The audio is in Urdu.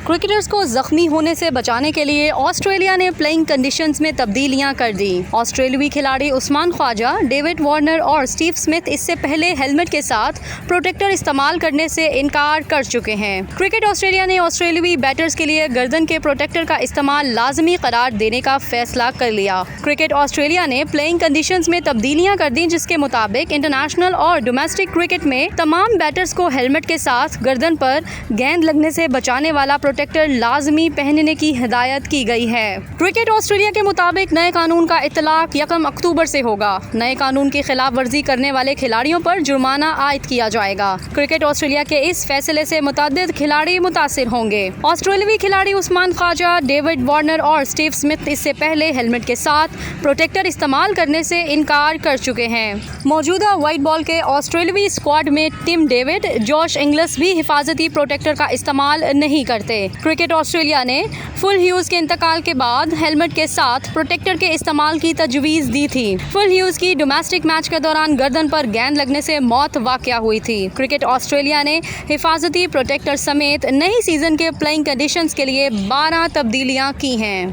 کرکٹرز کو زخمی ہونے سے بچانے کے لیے آسٹریلیا نے پلئنگ کنڈیشنز میں تبدیلیاں کر دی۔ آسٹریلوی کھلاڑی عثمان خواجہ، ڈیوڈ وارنر اور اسٹیو اسمتھ اس سے پہلے ہیلمٹ کے ساتھ پروٹیکٹر استعمال کرنے سے انکار کر چکے ہیں۔ کرکٹ آسٹریلیا نے آسٹریلوی بیٹرز کے لیے گردن کے پروٹیکٹر کا استعمال لازمی قرار دینے کا فیصلہ کر لیا۔ کرکٹ آسٹریلیا نے پلئنگ کنڈیشنز میں تبدیلیاں کر دیں، جس کے مطابق انٹرنیشنل اور ڈومیسٹک کرکٹ میں تمام بیٹرز کو ہیلمٹ کے ساتھ گردن پر گیند لگنے سے بچانے والا پروٹیکٹر لازمی پہننے کی ہدایت کی گئی ہے۔ کرکٹ آسٹریلیا کے مطابق نئے قانون کا اطلاق 1 اکتوبر سے ہوگا۔ نئے قانون کی خلاف ورزی کرنے والے کھلاڑیوں پر جرمانہ عائد کیا جائے گا۔ کرکٹ آسٹریلیا کے اس فیصلے سے متعدد کھلاڑی متاثر ہوں گے۔ آسٹریلوی کھلاڑی عثمان خواجہ، ڈیوڈ وارنر اور اسٹیو اسمتھ اس سے پہلے ہیلمٹ کے ساتھ پروٹیکٹر استعمال کرنے سے انکار کر چکے ہیں۔ موجودہ وائٹ بال کے آسٹریلوی اسکواڈ میں ٹم ڈیوڈ، جوش انگلس بھی حفاظتی پروٹیکٹر کا استعمال نہیں کرتے۔ کرکٹ آسٹریلیا نے فل ہیوز کے انتقال کے بعد ہیلمٹ کے ساتھ پروٹیکٹر کے استعمال کی تجویز دی تھی۔ فل ہیوز کی ڈومیسٹک میچ کے دوران گردن پر گیند لگنے سے موت واقع ہوئی تھی۔ کرکٹ آسٹریلیا نے حفاظتی پروٹیکٹر سمیت نئی سیزن کے پلئنگ کنڈیشنز کے لیے 12 تبدیلیاں کی ہیں۔